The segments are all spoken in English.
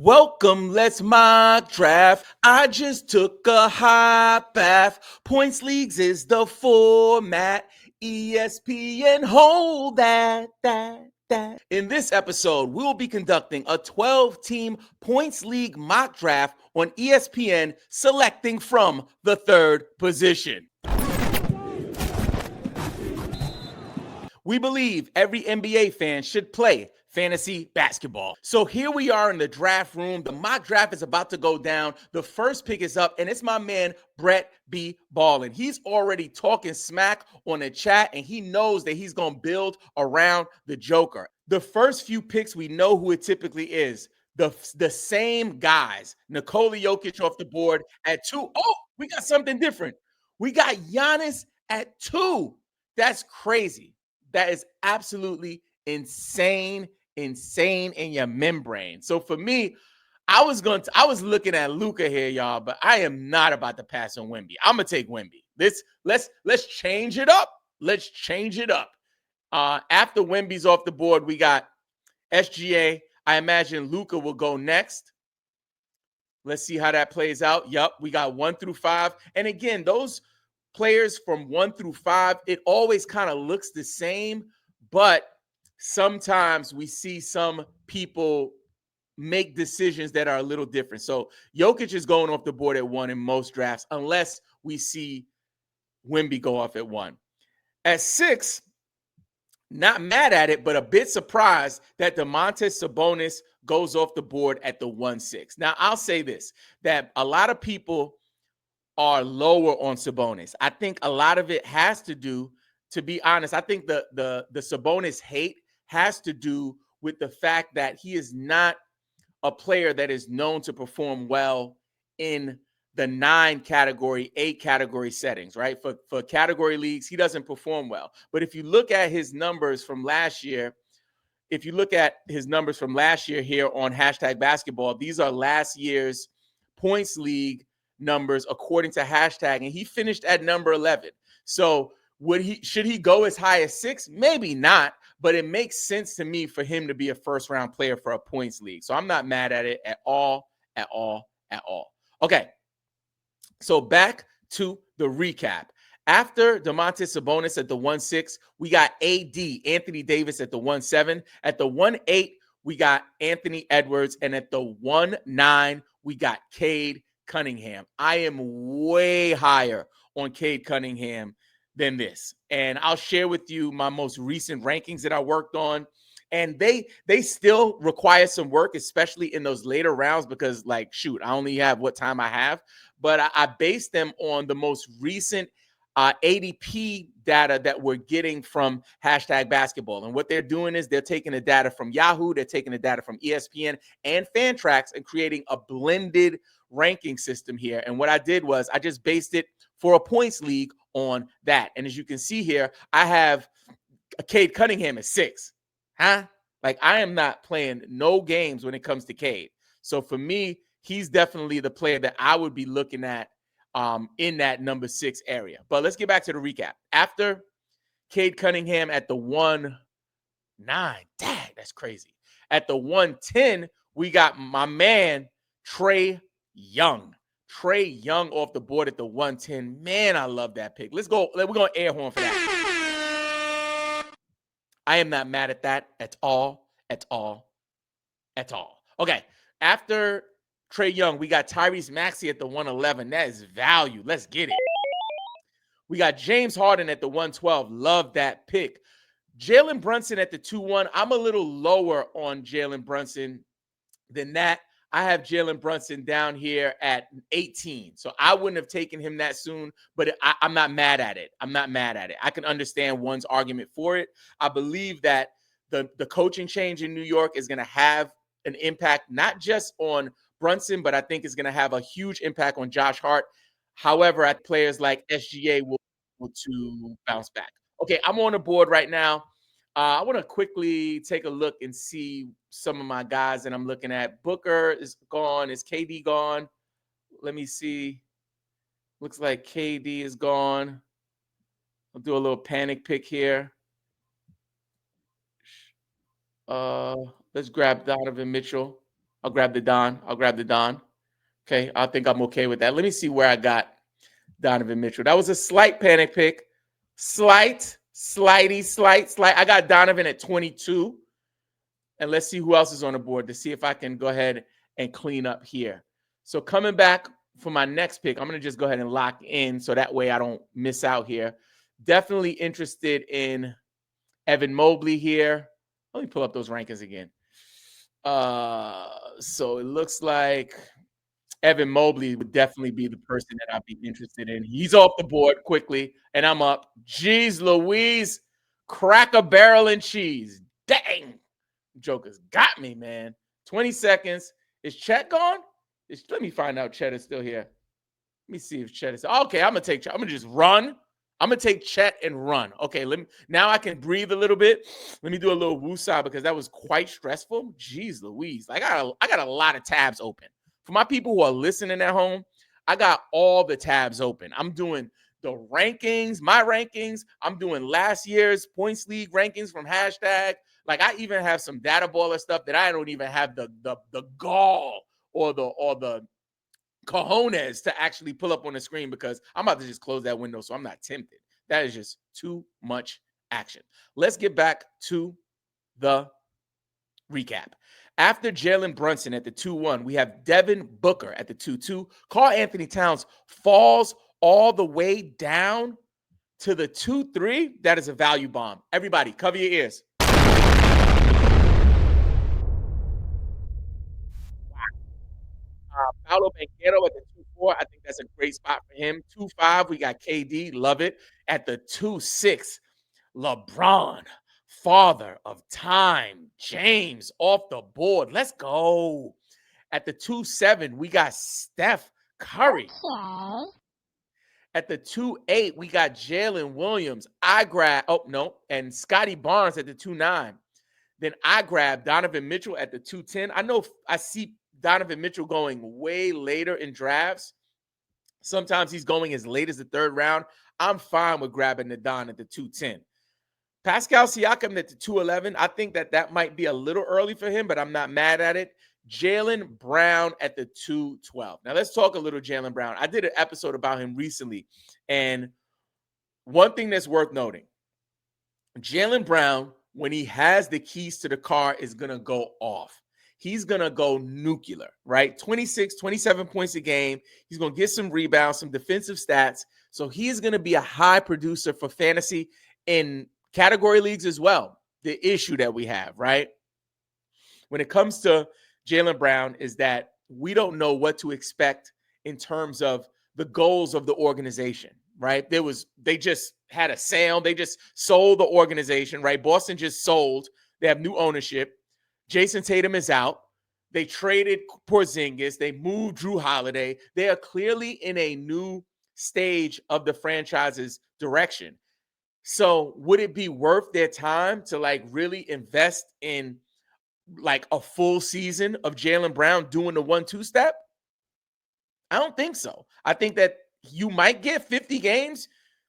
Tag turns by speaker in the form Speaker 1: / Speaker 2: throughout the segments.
Speaker 1: Welcome, let's mock draft. I just took a hot bath. Points leagues is the format. ESPN, hold that. In this episode, we will be conducting a 12-team points league mock draft on ESPN, selecting from the third position. We believe every NBA fan should play fantasy basketball. So here we are in the draft room. The mock draft is about to go down. The first pick is up, and it's my man, Brett B. Ballin. He's already talking smack on the chat, and he knows that he's going to build around the Joker. The first few picks, we know who it typically is. The same guys. Nikola Jokic off the board at 2. Oh, we got something different. We got Giannis at 2. That's crazy. That is absolutely insane in your membrane. So for me, I was looking at Luka here, y'all, but I am not about to pass on Wemby. I'm gonna take Wemby. Let's change it up. Let's change it up. After Wemby's off the board, we got SGA. I imagine Luka will go next. Let's see how that plays out. Yup, we got 1 through 5. And again, those players from 1 through 5, it always kind of looks the same, but sometimes we see some people make decisions that are a little different. So Jokic is going off the board at 1 in most drafts, unless we see Wemby go off at 1. At 6, not mad at it, but a bit surprised that Domantas Sabonis goes off the board at the 1-6. Now, I'll say this, that a lot of people are lower on Sabonis. I think a lot of it has to do, to be honest, I think the Sabonis hate has to do with the fact that he is not a player that is known to perform well in the 9 category, 8 category settings, right? For category leagues, he doesn't perform well. But if you look at his numbers from last year, here on hashtag basketball, these are last year's points league numbers according to hashtag, and he finished at number 11. So should he go as high as 6? Maybe not, but it makes sense to me for him to be a first round player for a points league. So I'm not mad at it at all. Okay, so back to the recap. After Domantas Sabonis at the 1-6, we got AD, Anthony Davis, at the 1-7. At the 1-8, we got Anthony Edwards. And at the 1-9, we got Cade Cunningham. I am way higher on Cade Cunningham than this. And I'll share with you my most recent rankings that I worked on. And they still require some work, especially in those later rounds, because I only have what time I have. But I based them on the most recent ADP data that we're getting from hashtag basketball. And what they're doing is they're taking the data from Yahoo, they're taking the data from ESPN and Fantrax and creating a blended ranking system here. And what I did was I just based it for a points league on that. And as you can see here, I have Cade Cunningham at 6. I am not playing no games when it comes to Cade. So for me, he's definitely the player that I would be looking at in that number 6 area. But let's get back to the recap. After Cade Cunningham at the 1-9, dang, that's crazy. At the 1-10, we got my man, Trae Young. Trae Young off the board at the 1-10. Man, I love that pick. Let's go. We're going to air horn for that. I am not mad at that at all. Okay, after Trae Young, we got Tyrese Maxey at the 1-11. That is value. Let's get it. We got James Harden at the 1-12. Love that pick. Jalen Brunson at the 2-1. I'm a little lower on Jalen Brunson than that. I have Jalen Brunson down here at 18. So I wouldn't have taken him that soon, but I'm not mad at it. I can understand one's argument for it. I believe that the coaching change in New York is going to have an impact, not just on Brunson, but I think it's going to have a huge impact on Josh Hart. However, I think players like SGA will be able to bounce back. Okay, I'm on the board right now. I want to quickly take a look and see some of my guys that I'm looking at. Booker is gone. Is KD gone? Let me see. Looks like KD is gone. I'll do a little panic pick here. Let's grab Donovan Mitchell. I'll grab the Don. I'll grab the Don. Okay, I think I'm okay with that. Let me see where I got Donovan Mitchell. That was a slight panic pick. Slight. I got Donovan at 22. And let's see who else is on the board to see if I can go ahead and clean up here. So coming back for my next pick, I'm going to just go ahead and lock in so that way I don't miss out here. Definitely interested in Evan Mobley here. Let me pull up those rankings again. So it looks like Evan Mobley would definitely be the person that I'd be interested in. He's off the board quickly, and I'm up. Jeez Louise, Cracker Barrel and cheese. Dang. Joker's got me, man. 20 seconds. Is Chet gone? Let me find out Chet is still here. Let me see if Chet is. Okay, I'm gonna take Chet. I'm gonna just run. I'm gonna take Chet and run. Okay, now I can breathe a little bit. Let me do a little woosah because that was quite stressful. Jeez Louise. I got a lot of tabs open. For my people who are listening at home, I got all the tabs open. I'm doing the rankings, my rankings. I'm doing last year's points league rankings from hashtag. Like I even have some data baller stuff that I don't even have the gall or the cojones to actually pull up on the screen because I'm about to just close that window so I'm not tempted. That is just too much action. Let's get back to the recap. After Jalen Brunson at the 2-1, we have Devin Booker at the 2-2. Karl Anthony Towns falls all the way down to the 2-3. That is a value bomb. Everybody, cover your ears. Paolo Banchero at the 2-4. I think that's a great spot for him. 2-5, we got KD. Love it. At the 2-6, LeBron, father of time, James off the board. Let's go. At the 2-7, we got Steph Curry. Okay. At the 2-8, we got Jalen Williams. And Scotty Barnes at the 2-9. Then I grabbed Donovan Mitchell at the 2-10. I know I see Donovan Mitchell going way later in drafts. Sometimes he's going as late as the third round. I'm fine with grabbing the Don at the 2-10. Pascal Siakam at the 2-11. I think that might be a little early for him, but I'm not mad at it. Jaylen Brown at the 2-12. Now, let's talk a little Jaylen Brown. I did an episode about him recently, and one thing that's worth noting, Jaylen Brown, when he has the keys to the car, is going to go off. He's going to go nuclear, right? 26, 27 points a game. He's going to get some rebounds, some defensive stats. So he is going to be a high producer for fantasy in category leagues as well. The issue that we have, right? When it comes to Jaylen Brown is that we don't know what to expect in terms of the goals of the organization, right? They just had a sale. They just sold the organization, right? Boston just sold. They have new ownership. Jason Tatum is out. They traded Porzingis. They moved Drew Holiday. They are clearly in a new stage of the franchise's direction. So would it be worth their time to like really invest in like a full season of Jaylen Brown doing the 1-2 step? I don't think so. I think that you might get 50 games.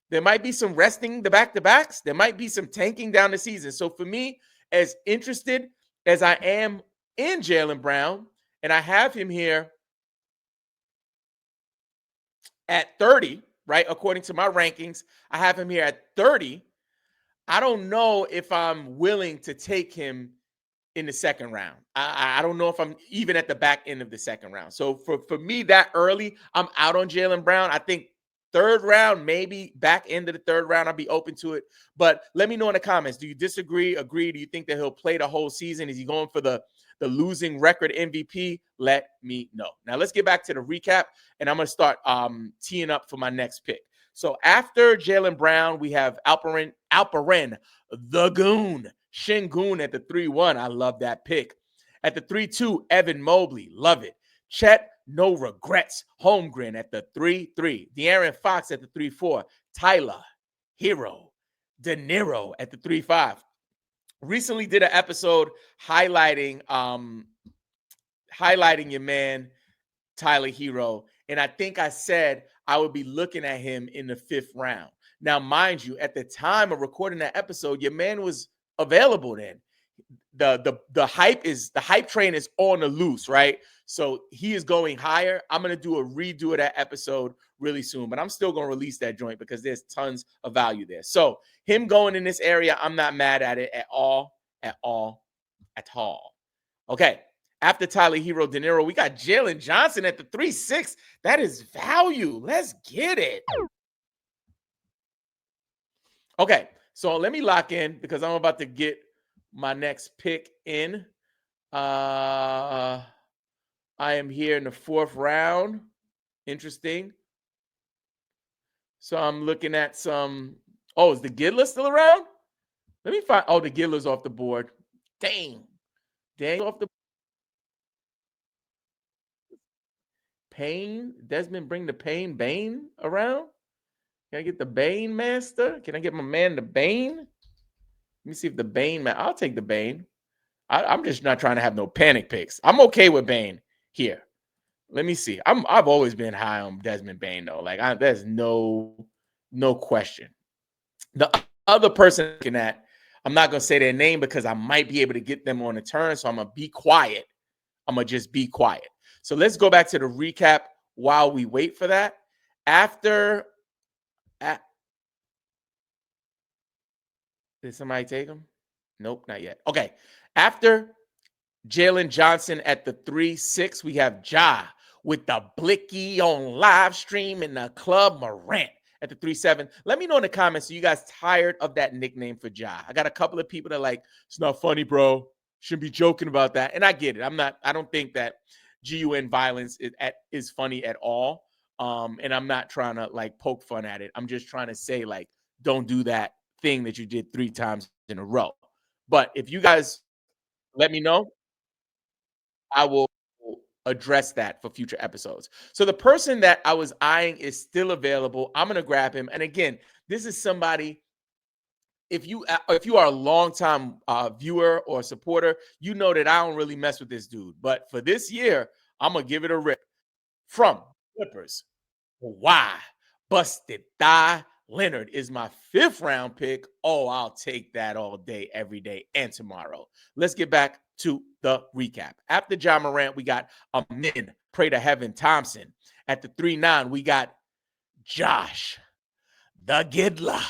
Speaker 1: There might be some resting the back-to-backs. There might be some tanking down the season. So for me, as interested as I am in Jaylen Brown, and I have him here at 30, right? According to my rankings, I have him here at 30. I don't know if I'm willing to take him in the second round. I don't know if I'm even at the back end of the second round. So for me, that early, I'm out on Jaylen Brown. I think third round, maybe back end of the third round, I'll be open to it. But let me know in the comments. Do you disagree, agree? Do you think that he'll play the whole season? Is he going for the losing record MVP? Let me know. Now let's get back to the recap, and I'm going to start teeing up for my next pick. So after Jaylen Brown, we have Alperen, the Goon, Şengün at the 3-1. I love that pick. At the 3-2, Evan Mobley. Love it. Chet, no regrets. Holmgren at the 3-3. De'Aaron Fox at the 3-4. Tyler, Hero, De Niro at the 3-5. Recently did an episode highlighting your man, Tyler Hero. And I think I said I would be looking at him in the 5th round. Now, mind you, at the time of recording that episode, your man was available then. the hype train is on the loose, right? So he is going higher. I'm gonna do a redo of that episode really soon, but I'm still gonna release that joint because there's tons of value there. So him going in this area, I'm not mad at it at all, at all, at all. Okay. After Tyler Hero De Niro, we got Jalen Johnson at the 3-6. That is value. Let's get it. Okay, so let me lock in because I'm about to get my next pick in. I am here in the 4th round. Interesting. So I'm looking at some. Oh, is the Gidler still around? Let me find. Oh, the Gidler's off the board. Dang. Off the Pain. Desmond, bring the Pain Bane around. Can I get the Bane Master? Can I get my man the Bane? Let me see if the Bane man. I'll take the Bane. I'm just not trying to have no panic picks. I'm okay with Bane here. Let me see. I've always been high on Desmond Bane though. Like there's no question. The other person looking at, I'm not gonna say their name because I might be able to get them on a turn. So I'm gonna be quiet. I'm gonna just be quiet. So let's go back to the recap while we wait for that. Did somebody take him? Nope, not yet. Okay. After Jalen Johnson at the 3-6, we have Ja with the Blicky on live stream in the Club Morant at the 3-7. Let me know in the comments, are you guys tired of that nickname for Ja? I got a couple of people that are like, it's not funny, bro. Shouldn't be joking about that. And I get it. I don't think that GUN violence is funny at all. And I'm not trying to like poke fun at it. I'm just trying to say, like, don't do that thing that you did 3 times in a row. But if you guys let me know, I will address that for future episodes. So the person that I was eyeing is still available. I'm going to grab him. And again, this is somebody, if you are a longtime viewer or supporter, you know that I don't really mess with this dude. But for this year, I'm going to give it a rip. From Clippers, why? Busted Thigh Leonard is my 5th round pick. Oh, I'll take that all day, every day, and tomorrow. Let's get back to the recap. After John Morant, we got Amin, Pray to Heaven Thompson. At the 3-9, we got Josh, the Gidla,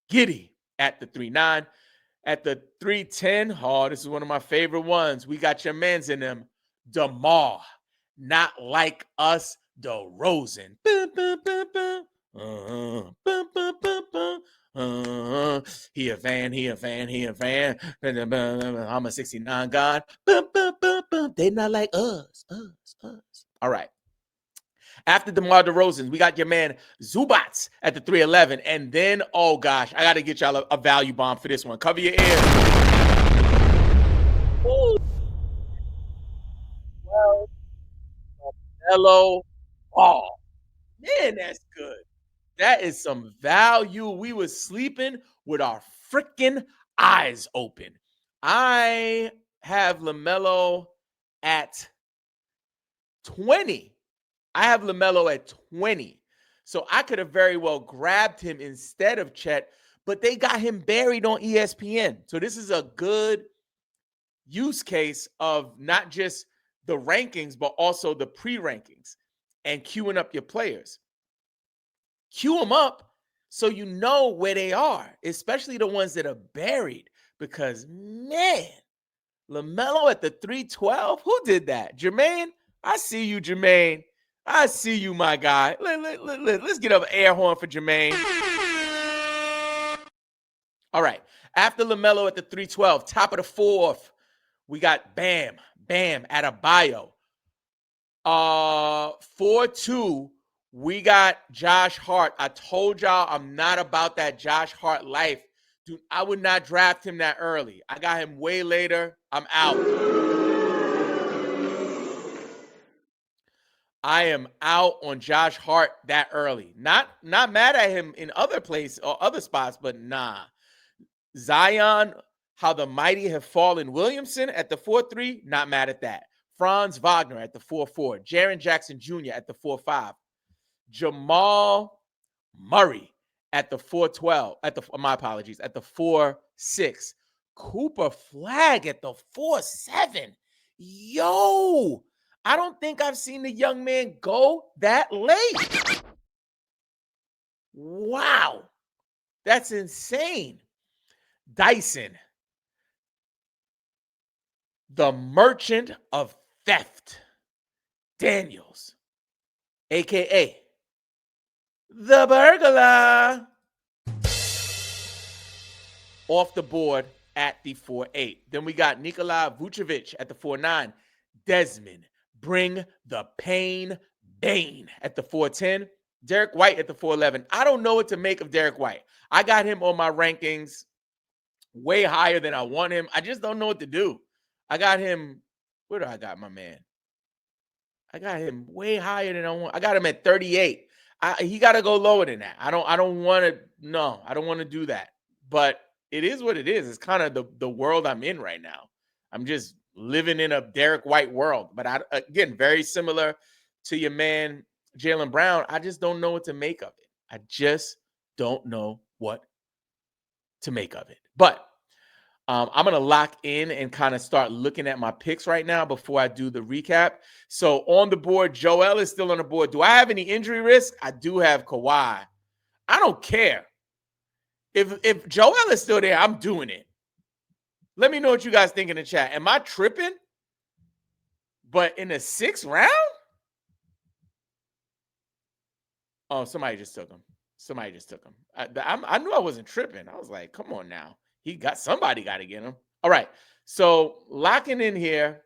Speaker 1: Giddy at the 3-9. At the 3-10, oh, this is one of my favorite ones. We got your mans in them. DeMar, Not Like Us, DeRozan. He a fan. I'm a 69 god. They not like us. All right. After DeMar DeRozan, we got your man Zubats at the 3-11. And then, oh gosh, I got to get y'all a value bomb for this one. Cover your ears. Ooh. Well, hello. Oh, man, that's good. That is some value. We was sleeping with our freaking eyes open. I have LaMelo at 20. I have LaMelo at 20. So I could have very well grabbed him instead of Chet, but they got him buried on ESPN. So this is a good use case of not just the rankings, but also the pre-rankings and queuing up your players. Queue them up so you know where they are, especially the ones that are buried. Because, man, LaMelo at the 312, who did that? Jermaine? I see you, Jermaine. I see you, my guy. Let's get an air horn for Jermaine. All right. After LaMelo at the 312, top of the 4th, we got Bam Adebayo. 4-2, we got Josh Hart. I told y'all I'm not about that Josh Hart life. Dude, I would not draft him that early. I got him way later. I'm out. I am out on Josh Hart that early. Not mad at him in other places or other spots, but nah. Zion, How the Mighty Have Fallen Williamson at the 4-3, not mad at that. Franz Wagner at the 4-4. Jaren Jackson Jr. at the 4-5. Jamal Murray at the 4-12. At the 4-6. Cooper Flag at the 4'7". Yo, I don't think I've seen the young man go that late. Wow, that's insane. Dyson, the merchant of theft, Daniels, aka the burglar, off the board at the 4'8". Then we got Nikolai Vucevic at the 4'9". Desmond, bring the pain, Bane at the 4'10". Derek White at the 4'11". I don't know what to make of Derek White. I got him on my rankings way higher than I want him. I just don't know what to do. I got him. Where do I got my man? I got him way higher than I want. I got him at 38. He got to go lower than that. I don't want to. No, I don't want to do that. But it is what it is. It's kind of the world I'm in right now. I'm just living in a Derek White world. But again, very similar to your man Jaylen Brown. I just don't know what to make of it. I just don't know what to make of it. But I'm going to lock in and kind of start looking at my picks right now before I do the recap. So on the board, Joel is still on the board. Do I have any injury risk? I do have Kawhi. I don't care. If Joel is still there, I'm doing it. Let me know what you guys think in the chat. Am I tripping? But in the 6th round? Oh, somebody just took him. I knew I wasn't tripping. I was like, come on now. Somebody got to get him. All right. So locking in here.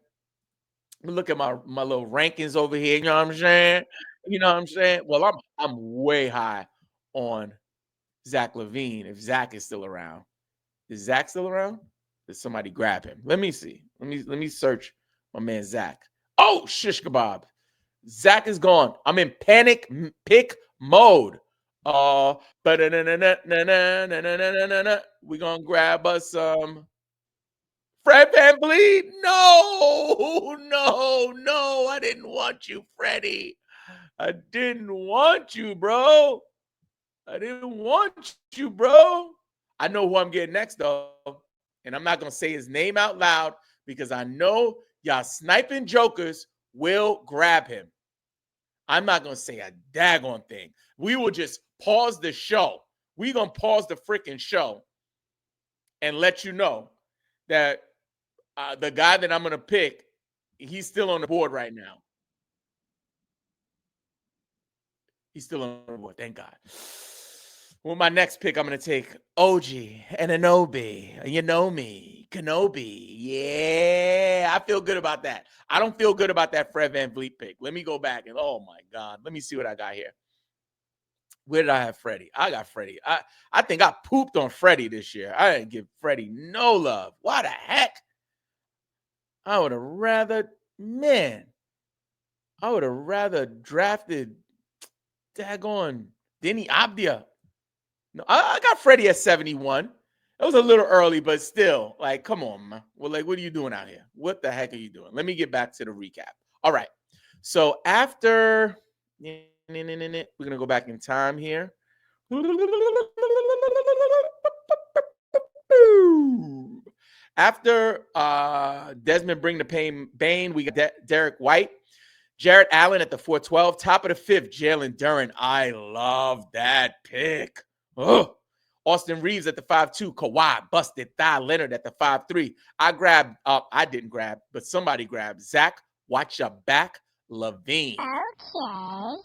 Speaker 1: Look at my little rankings over here. You know what I'm saying? Well, I'm way high on Zach LaVine. If Zach is still around, is Zach still around? Did somebody grab him? Let me see. Let me search my man Zach. Oh, shish kebab. Zach is gone. I'm in panic pick mode. We're gonna grab us some Fred VanVleet. No. I didn't want you, Freddie. I didn't want you, bro. I know who I'm getting next, though. And I'm not going to say his name out loud because I know y'all sniping jokers will grab him. I'm not going to say a daggone thing. We will just pause the show. We're going to pause the freaking show and let you know that the guy that I'm going to pick, he's still on the board right now. He's still on the board. Thank God. Well, my next pick, I'm going to take OG and Anobi. You know me, Kenobi. Yeah, I feel good about that. I don't feel good about that Fred VanVleet pick. Let me go back and, oh, my God. Let me see what I got here. Where did I have Freddie? I got Freddie. I think I pooped on Freddie this year. I didn't give Freddie no love. Why the heck? I would have rather drafted daggone Denny Abdia. No, I got Freddie at 71. That was a little early, but still, like, come on, man. Well, like, what are you doing out here? What the heck are you doing? Let me get back to the recap. All right. So after, we're going to go back in time here. After Desmond bring the pain, Bane, we got Derek White. Jarrett Allen at the 412. Top of the 5th, Jalen Duren. I love that pick. Ugh. Austin Reeves at the 5'2". Kawhi busted Thigh Leonard at the 5'3". I didn't grab, but somebody grabbed. Zach, watch your back, LaVine.
Speaker 2: Okay.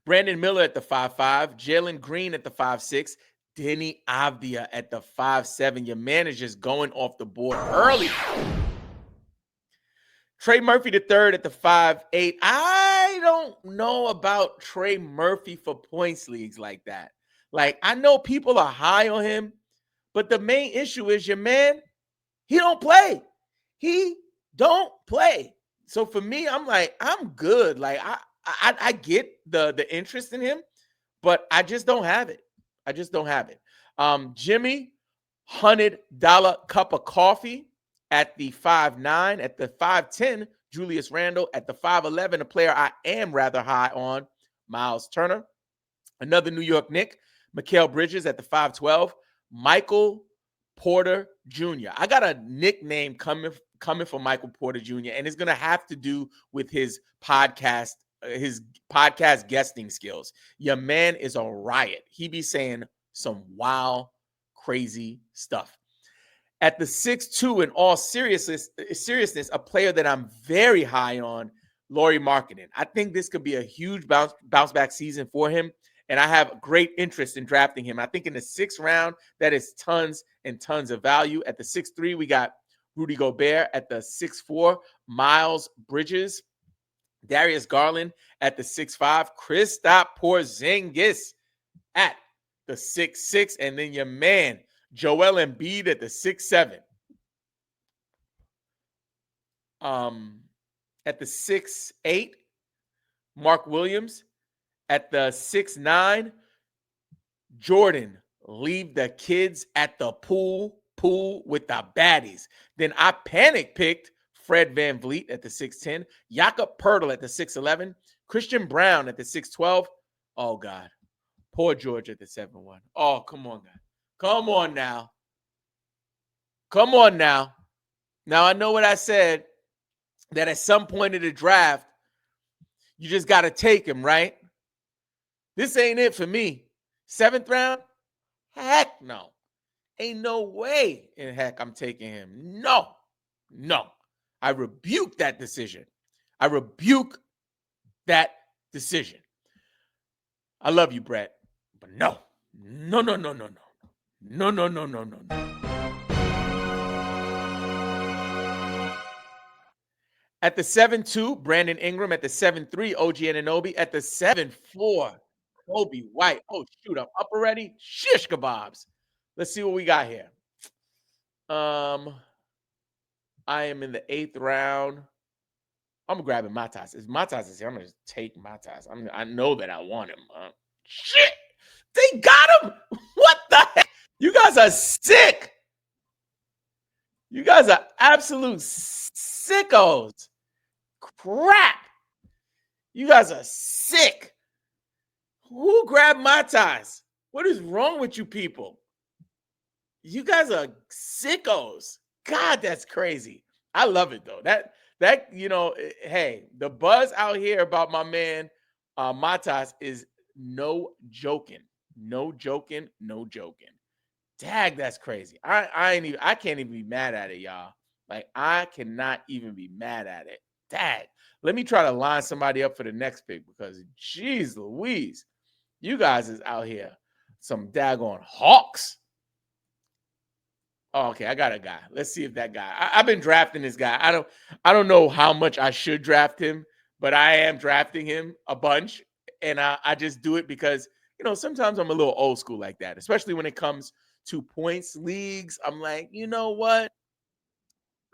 Speaker 1: Brandon Miller at the 5'5". Jalen Green at the 5'6". Denny Avdia at the 5'7". Your man is just going off the board early. Trey Murphy the 3rd at the 5'8". I don't know about Trey Murphy for points leagues like that. Like, I know people are high on him, but the main issue is your man, he don't play. So for me, I'm like, I'm good. Like, I get the interest in him, but I just don't have it. Jimmy, $100 cup of coffee at the 5'9". At the 5'10", Julius Randle. At the 5'11", a player I am rather high on, Miles Turner. Another New York Knick, Mikal Bridges at the 5'12". Michael Porter Jr. I got a nickname coming from Michael Porter Jr., and it's gonna have to do with his podcast guesting skills. Your man is a riot. He be saying some wild, crazy stuff. At the 6'2", in all seriousness, a player that I'm very high on, Lauri Markkanen. I think this could be a huge bounce back season for him, and I have great interest in drafting him. I think in the 6th round, that is tons and tons of value. At the 6'3", we got Rudy Gobert. At the 6'4", Miles Bridges. Darius Garland at the 6'5", Kristaps Porzingis at the 6'6", and then your man Joel Embiid at the 6'7". At the 6'8", Mark Williams. At the 6'9", Jordan, leave the kids at the pool with the baddies. Then I panic picked Fred VanVleet at the 6'10", Jakob Poeltl at the 6'11", Christian Brown at the 6'12". Oh, God. Poor George at the 7'1". Oh, come on, guys. Come on now. Come on now. Now, I know what I said, that at some point in the draft, you just got to take him, right? This ain't it for me. 7th round? Heck no. Ain't no way in heck I'm taking him. No. I rebuke that decision. I love you, Brett, but no. At the 7'2", Brandon Ingram. At the 7'3", OG Anunoby. At the 7'4", Kobe White. Oh, shoot, I'm up already? Shish kebabs. Let's see what we got here. I am in the 8th round. I'm grabbing Matas. If Matas is here, I'm going to take Matas. I know that I want him. Shit! They got him! What the heck? You guys are sick! You guys are absolute sickos. Crap! You guys are sick. Who grabbed Matas? What is wrong with you people? You guys are sickos. God, that's crazy. I love it though. That hey, the buzz out here about my man Matas is no joking. No joking. Dag, that's crazy. I can't even be mad at it, y'all. Like, I cannot even be mad at it. Dag. Let me try to line somebody up for the next pick, because geez Louise, you guys is out here some daggone hawks. Oh, okay, I got a guy. Let's see if that guy. I've been drafting this guy. I don't know how much I should draft him, but I am drafting him a bunch, and I just do it because sometimes I'm a little old school like that, especially when it comes to points leagues. I'm like, you know what?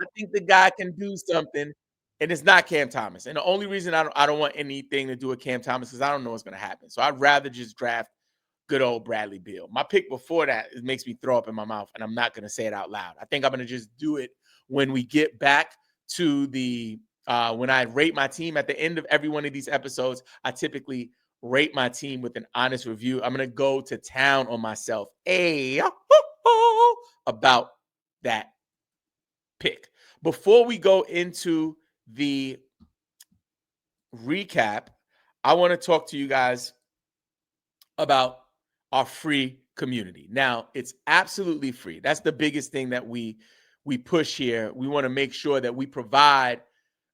Speaker 1: I think the guy can do something, and it's not Cam Thomas. And the only reason I don't want anything to do with Cam Thomas is I don't know what's going to happen. So I'd rather just draft good old Bradley Beal. My pick before that, it makes me throw up in my mouth, and I'm not going to say it out loud. I think I'm going to just do it when we get back to the when I rate my team at the end of every one of these episodes. I typically rate my team with an honest review. I'm going to go to town on myself about that pick. Before we go into the recap, I want to talk to you guys about our free community. Now, it's absolutely free. That's the biggest thing that we push here. We want to make sure that we provide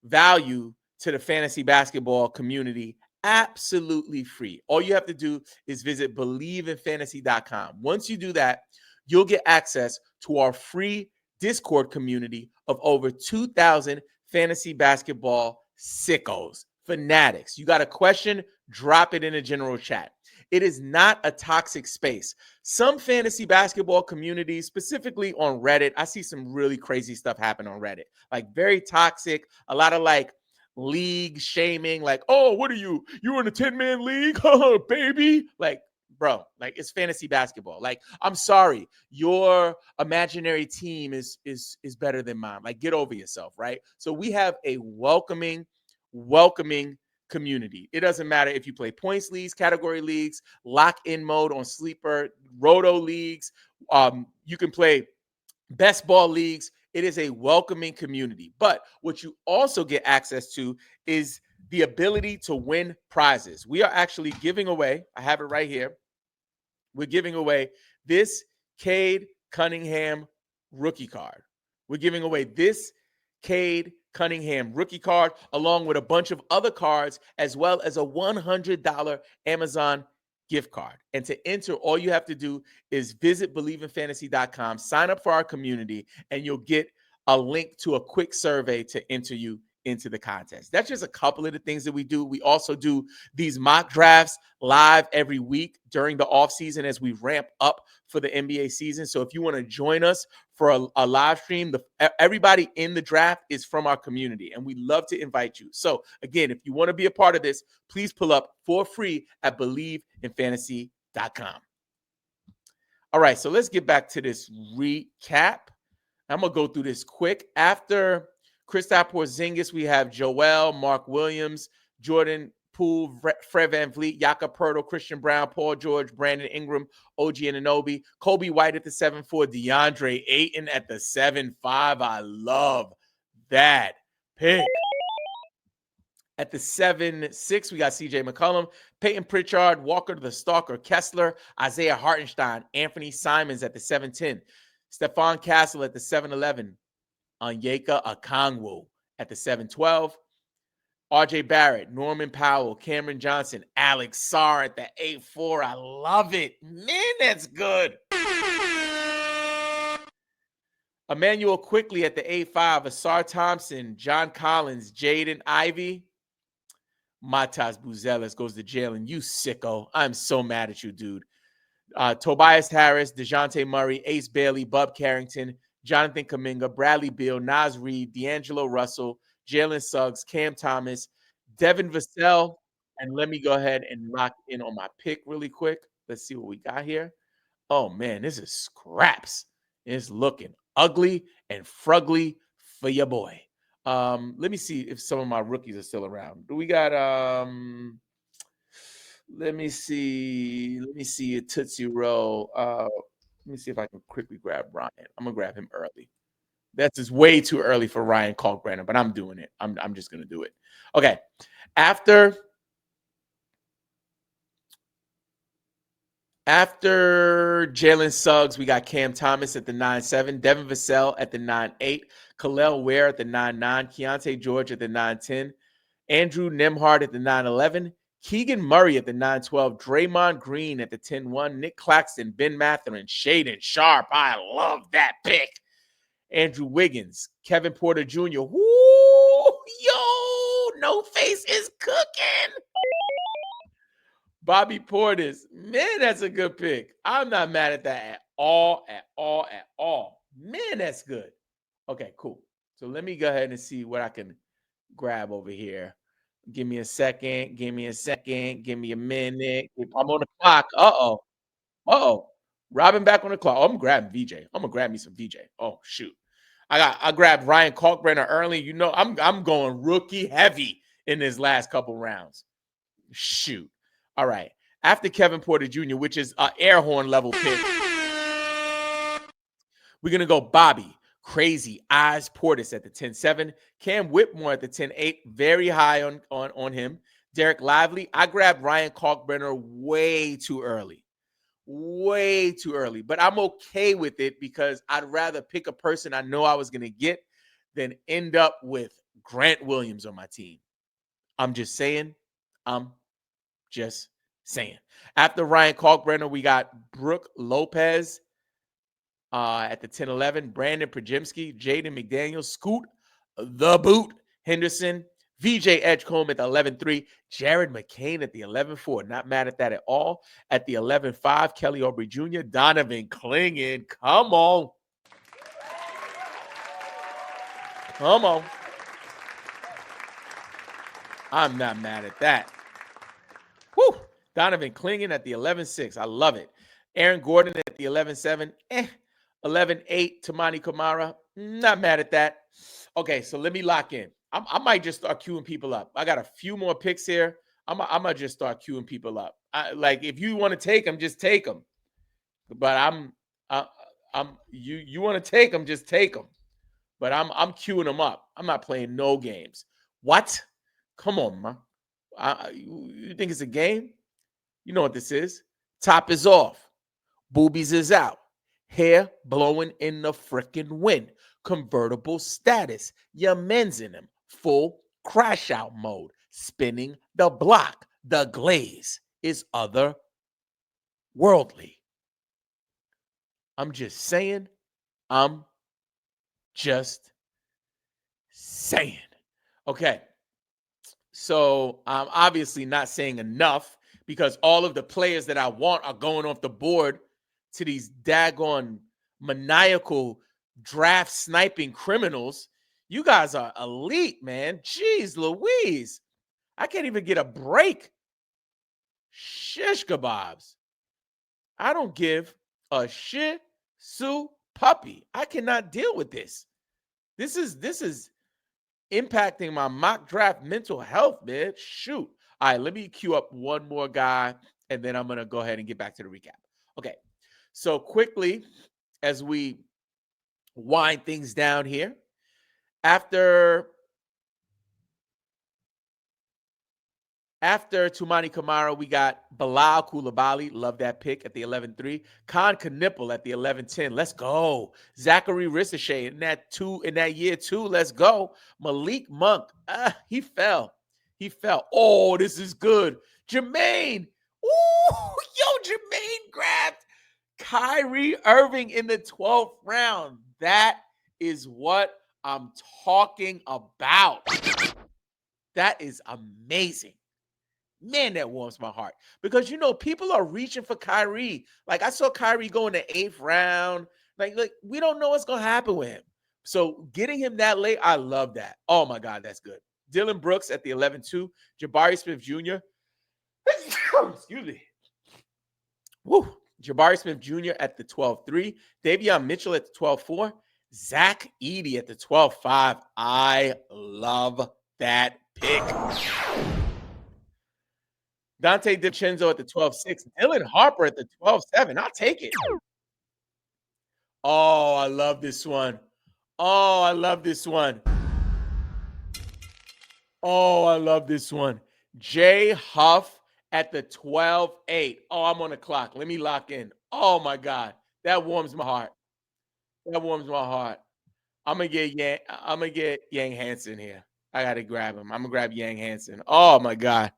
Speaker 1: value to the fantasy basketball community absolutely free. All you have to do is visit believeinfantasy.com. Once you do that, you'll get access to our free Discord community of over 2,000 fantasy basketball sickos, fanatics. You got a question? Drop it in the general chat. It is not a toxic space. Some fantasy basketball communities, specifically on Reddit, I see some really crazy stuff happen on Reddit. Like, very toxic, a lot of like league shaming, like, oh, what are you? You're in a 10-man league? Baby. Like, bro, like, it's fantasy basketball. Like, I'm sorry, your imaginary team is better than mine. Like, get over yourself, right? So we have a welcoming community. It doesn't matter if you play points leagues, category leagues, lock-in mode on Sleeper, roto leagues. You can play best ball leagues. It is a welcoming community. But what you also get access to is the ability to win prizes. We are actually giving away, I have it right here. We're giving away this Cade Cunningham rookie card. We're giving away this Cade Cunningham rookie card along with a bunch of other cards, as well as a $100 Amazon gift card. And to enter, all you have to do is visit believeinfantasy.com, sign up for our community, and you'll get a link to a quick survey to enter you into the contest. That's just a couple of the things that we do. We also do these mock drafts live every week during the off season as we ramp up for the NBA season. So if you want to join us for a live stream, everybody in the draft is from our community, and we love to invite you. So again, if you want to be a part of this, please pull up for free at believeinfantasy.com. All right, so let's get back to this recap. I'm going to go through this quick. After Kristaps Porzingis, we have Joel, Mark Williams, Jordan Poole, Fred VanVleet, Jakob Poeltl, Christian Brown, Paul George, Brandon Ingram, OG Anunoby, Kobe White at the 7-4, DeAndre Ayton at the 7-5. I love that pick. At the 7-6, we got CJ McCollum, Peyton Pritchard, Walker the Stalker, Kessler, Isaiah Hartenstein, Anthony Simons at the 7-10, Stephon Castle at the 7-11, Onyeka Okongwu at the 7-12, RJ Barrett, Norman Powell, Cameron Johnson, Alex Sarr at the 8-4. I love it. Man, that's good. Emmanuel Quickly at the 8-5, Asar Thompson, John Collins, Jaden Ivey, Matas Buzelis goes to jail, and you sicko. I'm so mad at you, dude. Tobias Harris, DeJounte Murray, Ace Bailey, Bub Carrington, Jonathan Kuminga, Bradley Beal, Naz Reid, D'Angelo Russell, Jalen Suggs, Cam Thomas, Devin Vassell. And let me go ahead and lock in on my pick really quick. Let's see what we got here. Oh, man, this is scraps. It's looking ugly and frugly for your boy. Let me see if some of my rookies are still around. Do we got let me see a Tootsie Roll. Let me see if I can quickly grab Ryan. I'm gonna grab him early. That's just way too early for Ryan Kalkbrenner, but I'm doing it. I'm just gonna do it. Okay. After Jalen Suggs, we got Cam Thomas at the 9-7, Devin Vassell at the 9-8, Khalil Ware at the 9-9, Keontae George at the 9-10, Andrew Nembhard at the 9-11, Keegan Murray at the 9-12, Draymond Green at the 10-1, Nick Claxton, Ben Mathurin, Shaden Sharp. I love that pick. Andrew Wiggins, Kevin Porter Jr. Woo, yo, No Face is cooking. Bobby Portis, man, that's a good pick. I'm not mad at that at all. Man, that's good. Okay, cool. So let me go ahead and see what I can grab over here. Give me a second. Give me a minute. I'm on the clock. Uh-oh. Robin back on the clock. Oh, I'm grabbing VJ. I'm gonna grab me some VJ. Oh, shoot. I grabbed Ryan Kalkbrenner early. You know, I'm going rookie heavy in this last couple rounds. Shoot. All right. After Kevin Porter Jr., which is an air horn level pick, we're going to go Bobby, Crazy Eyes Portis at the 10-7, Cam Whitmore at the 10-8, very high on him. Derek Lively, I grabbed Ryan Kalkbrenner way too early, but I'm okay with it because I'd rather pick a person I know I was going to get than end up with Grant Williams on my team. I'm just saying. After Ryan Kalkbrenner, we got Brooke Lopez at the 10-11, Brandon Pajemski, Jaden McDaniels, Scoot the Boot Henderson, VJ Edgecombe at the 11-3, Jared McCain at the 11-4. Not mad at that at all. At the 11-5, Kelly Oubre Jr., Donovan Clingan. Come on. I'm not mad at that. Woo! Donovan Clingan at the 11-6. I love it. Aaron Gordon at the 11-7. 11-8, Tamani Kamara. Not mad at that. Okay, so let me lock in. I might just start queuing people up. I got a few more picks here. I'm going to just start queuing people up. Like, if you want to take them, just take them. But You want to take them, just take them. But I'm queuing them up. I'm not playing no games. What? Come on, man. You think it's a game? You know what this is. Top is off. Boobies is out. Hair blowing in the freaking wind. Convertible status. Your men's in them. Full crash out mode. Spinning the block. The glaze is otherworldly. I'm just saying. I'm just saying. Okay. So I'm obviously not saying enough because all of the players that I want are going off the board to these daggone maniacal draft sniping criminals. You guys are elite, man. Jeez Louise. I can't even get a break. Shish kebabs. I don't give a shit su puppy. I cannot deal with this. This is impacting my mock draft mental health, man. Shoot. All right, let me queue up one more guy, and then I'm going to go ahead and get back to the recap. Okay, so quickly, as we wind things down here, after Tumani Kamara, we got Bilal Koulibaly. Love that pick at the 11-3. Khan Knipple at the 11-10. Let's go. Zachary Ricochet in that year two. Let's go. Malik Monk. He fell. Oh, this is good. Jermaine. Ooh, Jermaine grabbed Kyrie Irving in the 12th round. That is what I'm talking about. That is amazing. Man, that warms my heart because people are reaching for Kyrie. Like I saw Kyrie go in the 8th round. Like we don't know what's gonna happen with him. So getting him that late, I love that. Oh my God, that's good. Dylan Brooks at the 11-2. Jabari Smith Jr. Excuse me. Woo. Jabari Smith Jr. at the 12-3. Davion Mitchell at the 12-4. Zach Edey at the 12-5. I love that pick. Dante DiVincenzo at the 12-6. Dylan Harper at the 12-7. I'll take it. Oh, I love this one. Oh, I love this one. Oh, I love this one. Jay Huff at the 12-8. Oh, I'm on the clock. Let me lock in. Oh, my God. That warms my heart. That warms my heart. I'm gonna get Yang Hansen here. I gotta grab him. I'm gonna grab Yang Hansen. Oh my God.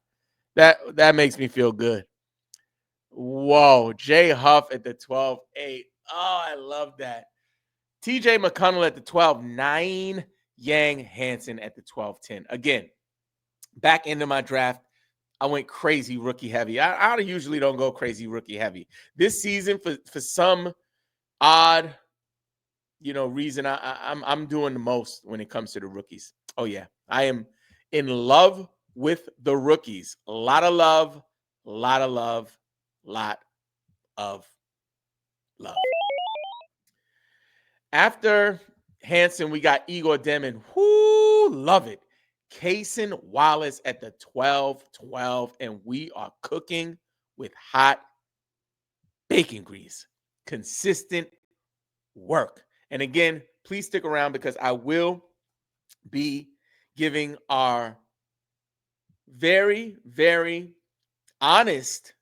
Speaker 1: That makes me feel good. Whoa, Jay Huff at the 12-8. Oh, I love that. TJ McConnell at the 12-9. Yang Hansen at the 12-10. Again, back into my draft, I went crazy rookie heavy. I usually don't go crazy rookie heavy. This season, for some odd reason, I'm doing the most when it comes to the rookies. Oh yeah, I am in love with the rookies. A lot of love, lot of love, lot of love. After Hansen, we got Igor Demon. Whoo, love it. Cason Wallace at the 12-12, and we are cooking with hot bacon grease. Consistent work. And again, please stick around because I will be giving our very, very honest,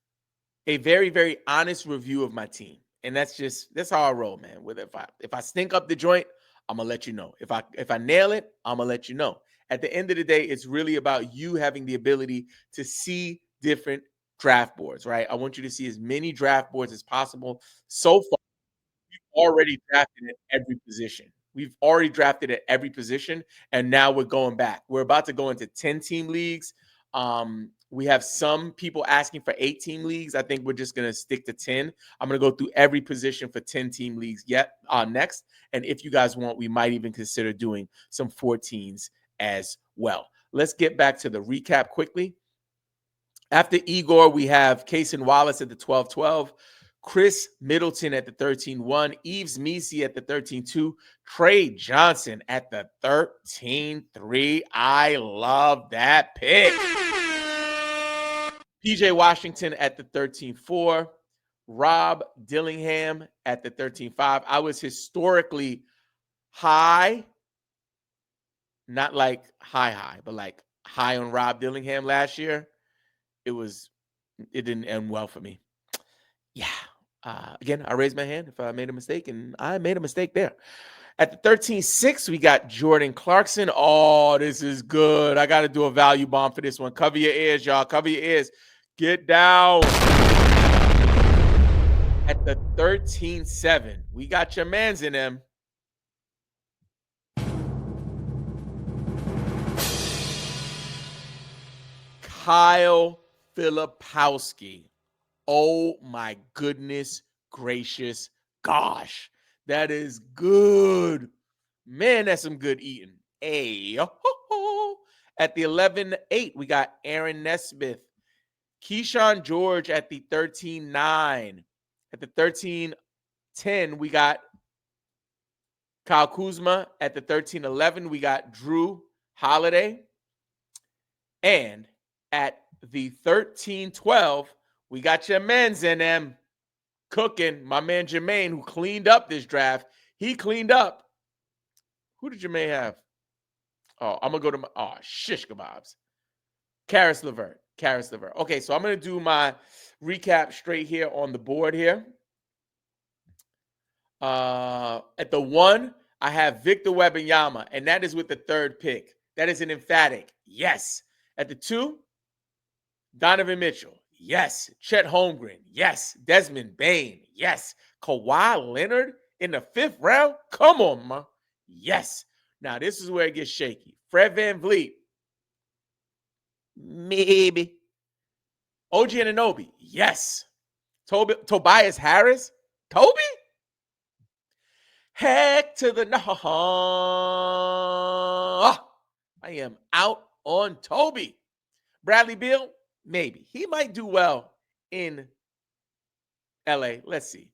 Speaker 1: a very, very honest review of my team. And that's how I roll, man. With if I stink up the joint, I'm gonna let you know. If I nail it, I'm gonna let you know. At the end of the day, it's really about you having the ability to see different draft boards, right? I want you to see as many draft boards as possible. So far, already drafted at every position. We've already drafted at every position, and now we're going back. We're about to go into 10-team leagues. We have some people asking for 8-team leagues. I think we're just going to stick to 10. I'm going to go through every position for 10-team leagues next. And if you guys want, we might even consider doing some 14s as well. Let's get back to the recap quickly. After Igor, we have Cason Wallace at the 12-12. Chris Middleton at the 13-1, Eves Misi at the 13-2, Trey Johnson at the 13-3. I love that pick. PJ Washington at the 13-4, Rob Dillingham at the 13.5. I was historically high, not like high, but like high on Rob Dillingham last year. It didn't end well for me. Yeah. Again, I raised my hand if I made a mistake, and I made a mistake there. At the 13.6, we got Jordan Clarkson. Oh, this is good. I got to do a value bomb for this one. Cover your ears, y'all. Cover your ears. Get down. At the 13.7, we got your mans in them. Kyle Filipowski. Oh my goodness gracious gosh. That is good. Man, that's some good eating. Hey. At the 11.8, we got Aaron Nesmith. Keyshawn George at the 13.9. At the 13.10, we got Kyle Kuzma. At the 13.11, we got Drew Holiday. And at the 13.12, we got your men's in them cooking. My man Jermaine, who cleaned up this draft. He cleaned up. Who did Jermaine have? Oh, I'm going to go to shish kebabs. Karis LeVert. Okay, so I'm going to do my recap straight here on the board here. At the 1, I have Victor Wembanyama, and that is with the 3rd pick. That is an emphatic yes. At the 2, Donovan Mitchell. Yes. Chet Holmgren. Yes. Desmond Bane. Yes. Kawhi Leonard in the 5th round. Come on, man. Yes. Now, this is where it gets shaky. Fred VanVleet. Maybe. OG Anunoby. Yes. Tobias Harris. Toby? Heck to the no. I am out on Toby. Bradley Beal. Maybe. He might do well in LA. Let's see.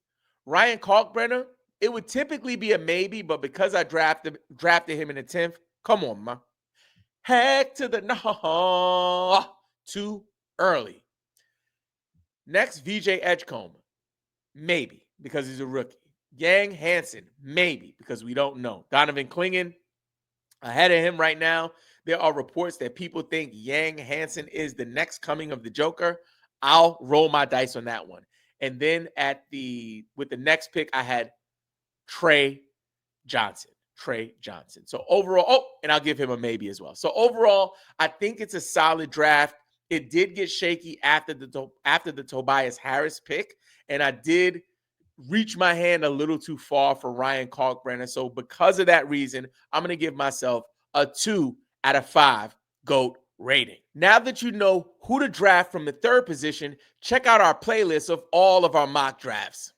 Speaker 1: Ryan Kalkbrenner, it would typically be a maybe, but because I drafted him in the 10th, come on, man. Heck to the no. Too early. Next, VJ Edgecombe. Maybe, because he's a rookie. Yang Hansen. Maybe, because we don't know. Donovan Clingan, ahead of him right now. There are reports that people think Yang Hansen is the next coming of the Joker. I'll roll my dice on that one. And then with the next pick, I had Trey Johnson. So overall, and I'll give him a maybe as well. So overall, I think it's a solid draft. It did get shaky after the Tobias Harris pick, and I did reach my hand a little too far for Ryan Kalkbrenner. So because of that reason, I'm going to give myself a 2 out of 5 GOAT rating. Now that you know who to draft from the 3rd position, check out our playlist of all of our mock drafts.